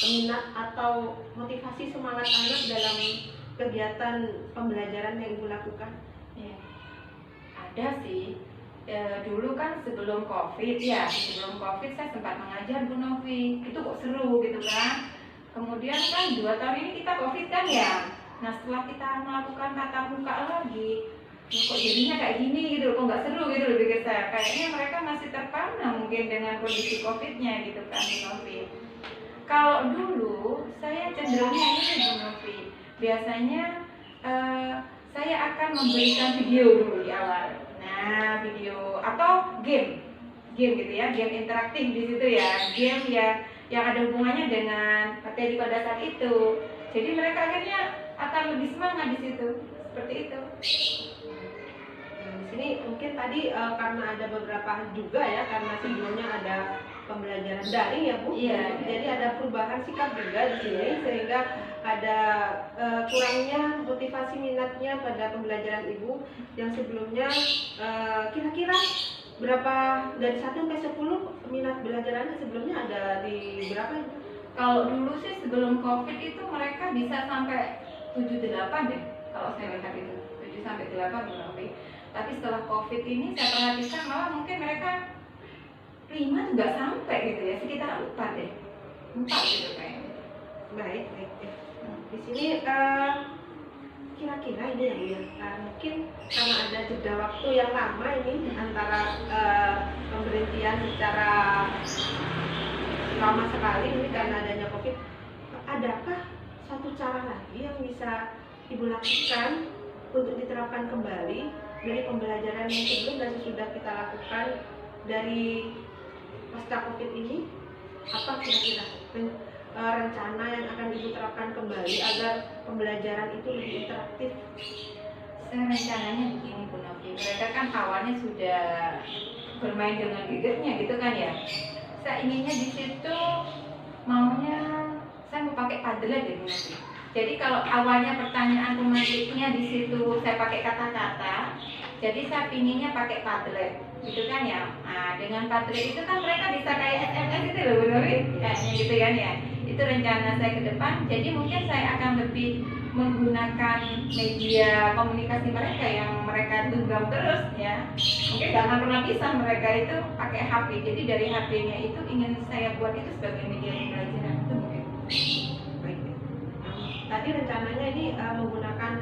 Speaker 1: minat atau motivasi semangat anak dalam kegiatan pembelajaran yang Ibu lakukan?
Speaker 2: Ya, ada sih. Dulu kan sebelum COVID ya, sebelum COVID saya sempat mengajar Bu Novi, itu kok seru gitu kan. Kemudian kan 2 tahun ini kita COVID kan ya. Nah setelah kita melakukan tatap muka lagi, kok jadinya kayak gini gitu, kok nggak seru gitu lebih ke saya. Kayaknya mereka masih terpana mungkin dengan kondisi COVID-nya gitu kan Bu Novi. Kalau dulu saya cenderungnya ini Bu Novi, biasanya saya akan memberikan video dulu di awal. Nah, video atau game gitu ya, game interaktif di situ ya, game yang ada hubungannya dengan materi pada saat itu. Jadi mereka akhirnya akan lebih semangat di situ, seperti itu.
Speaker 1: Di sini mungkin tadi karena ada beberapa juga ya, karena sebelumnya ada pembelajaran daring ya Bu.
Speaker 2: Iya.
Speaker 1: Jadi ada perubahan sikap juga di sini sehingga ada kurangnya motivasi minatnya pada pembelajaran Ibu yang sebelumnya kira-kira berapa dari 1 sampai 10 minat belajarannya sebelumnya ada di berapa Ibu?
Speaker 2: Kalau dulu sih sebelum COVID itu mereka bisa sampai 7-8 deh, kalau saya lihat itu 7-8 lebih. Tapi setelah COVID ini saya perhatikan malah mungkin mereka 5 juga sampai gitu ya, sekitar 4 deh, 4 gitu kayaknya.
Speaker 1: Baik. Di sini kira-kira ini ya Bu ya, mungkin karena ada jeda waktu yang lama ini antara pemberhentian secara lama sekali ini karena adanya COVID, adakah satu cara lagi yang bisa Ibu lakukan untuk diterapkan kembali dari pembelajaran yang sebelum dan sesudah kita lakukan dari pasca COVID ini? Apa kira-kira rencana yang akan Ibu terapkan kembali agar pembelajaran itu lebih interaktif?
Speaker 2: Saya rencananya begini Bu Novi, mereka kan awalnya sudah bermain dengan gadgetnya gitu kan ya. Saya inginnya di situ maunya saya mau pakai Padlet ya Bu Novi. Jadi kalau awalnya pertanyaan pemantiknya di situ saya pakai kata-kata, jadi saya pinginnya pakai Padlet, gitu kan ya. Nah dengan Padlet itu kan mereka bisa kayak SMS itu loh Bu Novi, kayaknya gitu kan ya. Itu rencana saya ke depan. Jadi mungkin saya akan lebih menggunakan media komunikasi mereka yang mereka genggam terus ya. Mungkin nggak akan pernah bisa mereka itu pakai HP. Jadi dari HP-nya itu ingin saya buat itu sebagai media pembelajaran itu mungkin.
Speaker 1: Baik. Tadi rencananya ini menggunakan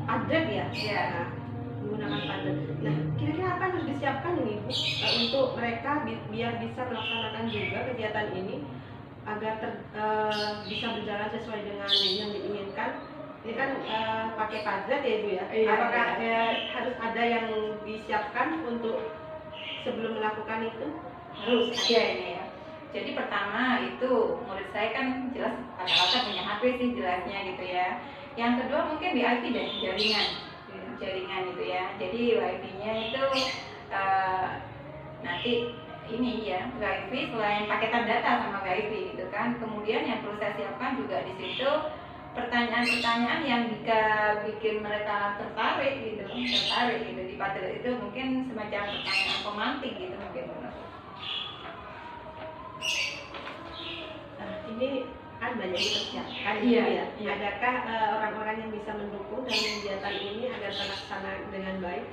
Speaker 1: Padlet ya?
Speaker 2: Ya.
Speaker 1: Menggunakan Padlet. Nah, kira-kira apa yang harus disiapkan ini Bu untuk mereka biar bisa melaksanakan juga kegiatan ini agar bisa berjalan sesuai dengan yang diinginkan? Ini kan pakai Padlet ya Bu ya?
Speaker 2: Iya,
Speaker 1: Apakah harus ada yang disiapkan untuk sebelum melakukan itu?
Speaker 2: Harus ada ini ya. Jadi pertama itu murid saya kan jelas rata-rata punya HP sih jelasnya gitu ya. Yang kedua mungkin WiFi dan jaringan gitu ya. Jadi WiFi-nya itu nanti ini ya WiFi selain paketan data sama WiFi gitu kan. Kemudian yang perlu saya siapkan juga di situ pertanyaan-pertanyaan yang bikin mereka tertarik gitu di Padlet itu mungkin semacam pertanyaan pemantik gitu mungkin.
Speaker 1: Ini kan banyak dipersiapkan
Speaker 2: Iya,
Speaker 1: ya.
Speaker 2: iya.
Speaker 1: Adakah orang-orang yang bisa mendukung dalam kegiatan ini agar terlaksana dengan baik?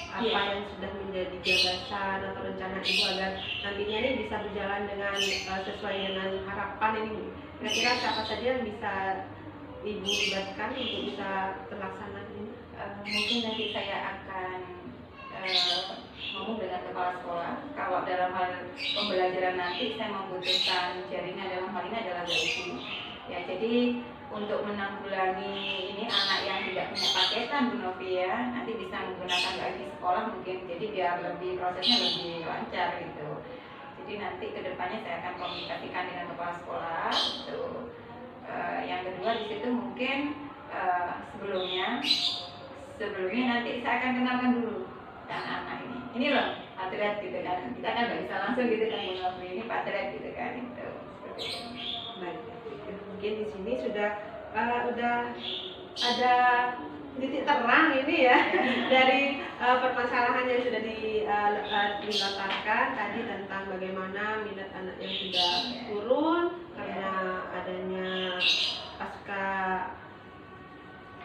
Speaker 1: Apa
Speaker 2: Iya.
Speaker 1: yang sudah menjadi gagasan atau rencana Ibu agar nantinya ini bisa berjalan dengan sesuai dengan harapan ini? Kira-kira siapa saja yang bisa Ibu libatkan untuk bisa terlaksana ini?
Speaker 2: Mungkin nanti saya akan ngomong dengan kepala sekolah. Kalau dalam hal pembelajaran nanti saya membutuhkan jaringan, dalam hal ini adalah WiFi. Ya, jadi untuk menanggulangi ini anak yang tidak punya paketan Bu Novi ya, nanti bisa menggunakan WiFi sekolah mungkin. Jadi biar prosesnya lebih lancar gitu. Jadi nanti kedepannya saya akan komunikasikan dengan kepala sekolah. Gitu. Yang kedua di situ mungkin sebelumnya nanti saya akan kenalkan dulu anak-anak ini loh Padlet gitu kan, kita kan nggak bisa langsung gitu kan Bu Novi, ini Padlet gitu kan itu.
Speaker 1: Baik, mungkin di sini sudah ada titik terang ini ya dari permasalahan yang sudah dilontarkan tadi tentang bagaimana minat anak yang sudah turun karena adanya pasca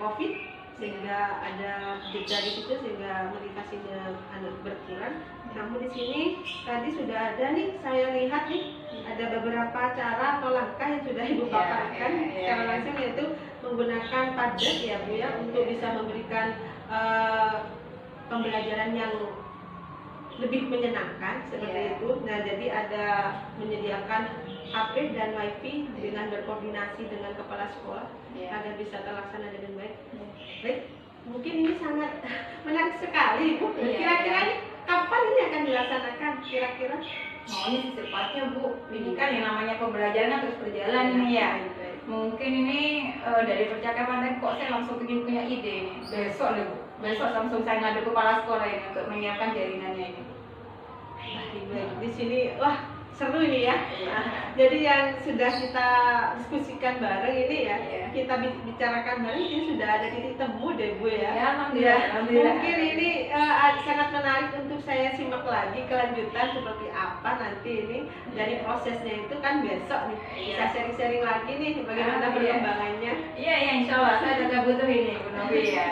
Speaker 1: COVID, sehingga ada jeda di situ sehingga motivasinya anak berkurang. Namun di sini tadi sudah ada nih, saya lihat nih ada beberapa cara atau langkah yang sudah Ibu paparkan secara langsung, yaitu menggunakan Padlet ya Bu ya, untuk bisa memberikan pembelajaran yang lebih menyenangkan seperti itu. Nah, jadi ada menyediakan HP dan WiFi dengan berkoordinasi dengan kepala sekolah agar bisa terlaksana dengan baik. Baik, mungkin ini sangat menarik sekali Bu. Kira-kira ini kapan ini akan dilaksanakan kira-kira?
Speaker 2: Oh, ini secepatnya Bu. Ini kan yang namanya pembelajaran terus berjalan ini ya. Mungkin ini dari percakapan tadi kok saya langsung ingin punya ide nih. Besok deh Bu. Besok langsung saya ngadu kepala sekolah ini untuk menyiapkan jaringannya ini.
Speaker 1: Baik, di sini wah seru ini ya. Jadi yang sudah kita diskusikan bareng ini ya, kita bicarakan bareng, ini sudah ada titik temu deh Bu ya.
Speaker 2: Ya, alhamdulillah.
Speaker 1: Mungkin ini sangat menarik untuk saya simak lagi kelanjutan seperti apa nanti ini dari prosesnya itu kan besok nih. Bisa sharing-sharing lagi nih bagaimana perkembangannya.
Speaker 2: Iya, insya Allah saya juga butuh ini Bu Novi ya.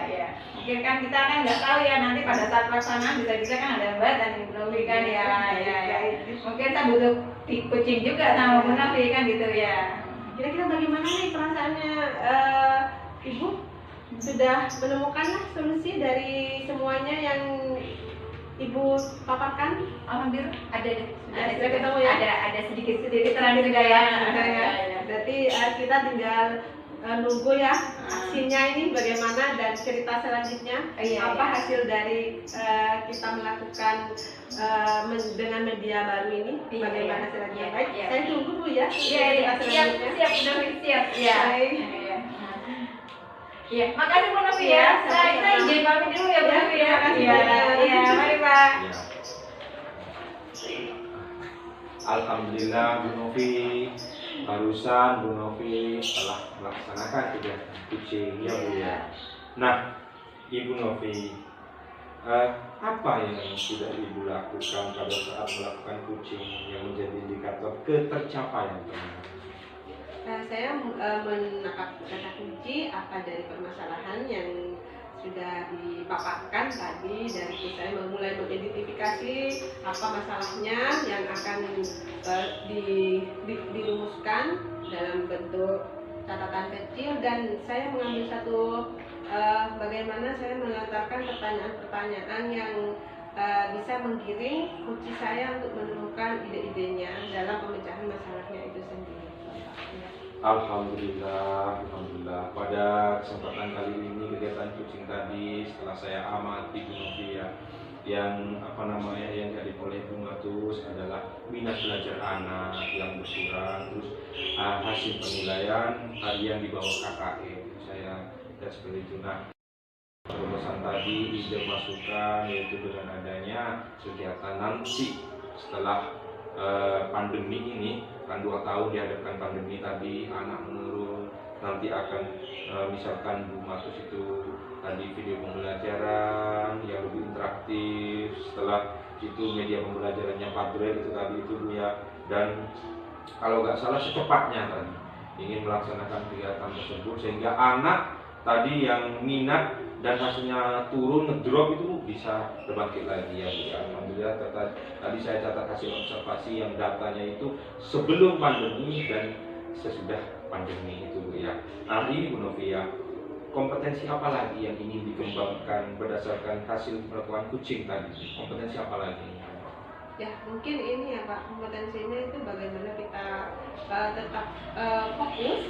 Speaker 2: Mungkin kan kita kan nggak tahu ya nanti pada saat pelaksanaan bisa-bisa kan ada hambatan Bu Novi kan ya. Mungkin saya butuh kucing juga sama Bu Novi kan gitu ya.
Speaker 1: Kira-kira bagaimana nih perasaannya Ibu? Sudah menemukan solusi dari semuanya yang Ibu paparkan?
Speaker 2: Alhamdulillah ada
Speaker 1: Sudah ketemu ya?
Speaker 2: Ada sedikit terang juga ya.
Speaker 1: Berarti kita tinggal nunggu ya aksinya ini bagaimana dan cerita selanjutnya apa hasil dari kita melakukan dengan media baru ini, bagaimana selanjutnya. Baik, saya tunggu Bu ya cerita selanjutnya.
Speaker 2: Siap ya. Iya, makasih Bu Novi ya. Saya izin pamit dulu ya Bu Novi ya. Iya, mari Pak.
Speaker 3: Alhamdulillah Bu Novi, barusan Bu Novi telah melaksanakan kegiatan kucing ya Bu ya. Nah, Ibu Novi, Apa yang sudah Ibu lakukan pada saat melakukan coaching yang menjadi indikator ketercapaian teman?
Speaker 1: Saya menangkap kata kunci apa dari permasalahan yang sudah dipaparkan tadi, dan saya memulai mengidentifikasi apa masalahnya yang akan dirumuskan dalam bentuk catatan kecil, dan saya mengambil satu bagaimana saya melontarkan pertanyaan-pertanyaan yang bisa menggiring kunci saya untuk menemukan ide-idenya dalam pemecahan masalahnya itu sendiri.
Speaker 3: Alhamdulillah, alhamdulillah. Pada kesempatan kali ini kegiatan coaching tadi setelah saya amati Bu Novia yang yang jadi oleh Bu Matus adalah minat belajar anak yang berkurang, terus hasil penilaian harian di bawah KKE. Saya lihat seperti itu. Nah, pesan tadi ide masukan yaitu dengan adanya kegiatan nanti setelah pandemi ini, kan 2 tahun dihadapkan pandemi tadi, anak menurun, nanti akan misalkan Bu Matus itu tadi video pembelajaran yang lebih interaktif, setelah itu media pembelajarannya Padre itu tadi itu Bu ya, dan kalau nggak salah secepatnya tadi ingin melaksanakan kegiatan tersebut sehingga anak tadi yang minat dan hasilnya turun, ngedrop itu bisa berbangkit lagi ya Bu. Alhamdulillah tadi saya catat hasil observasi yang datanya itu sebelum pandemi dan sesudah pandemi itu Bu ya. Nah ini Bu Novia, kompetensi apa lagi yang ingin dikembangkan berdasarkan hasil melakukan coaching tadi? Kompetensi apa lagi?
Speaker 1: Ya mungkin ini ya Pak, kompetensinya itu bagaimana kita tetap fokus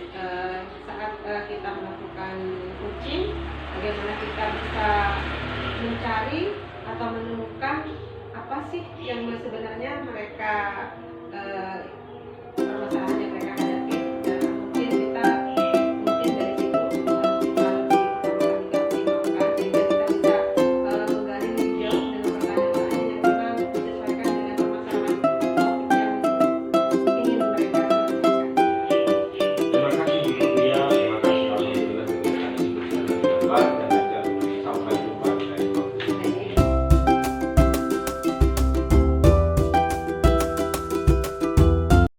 Speaker 1: saat kita melakukan coaching, bagaimana kita bisa mencari atau menemukan apa sih yang sebenarnya mereka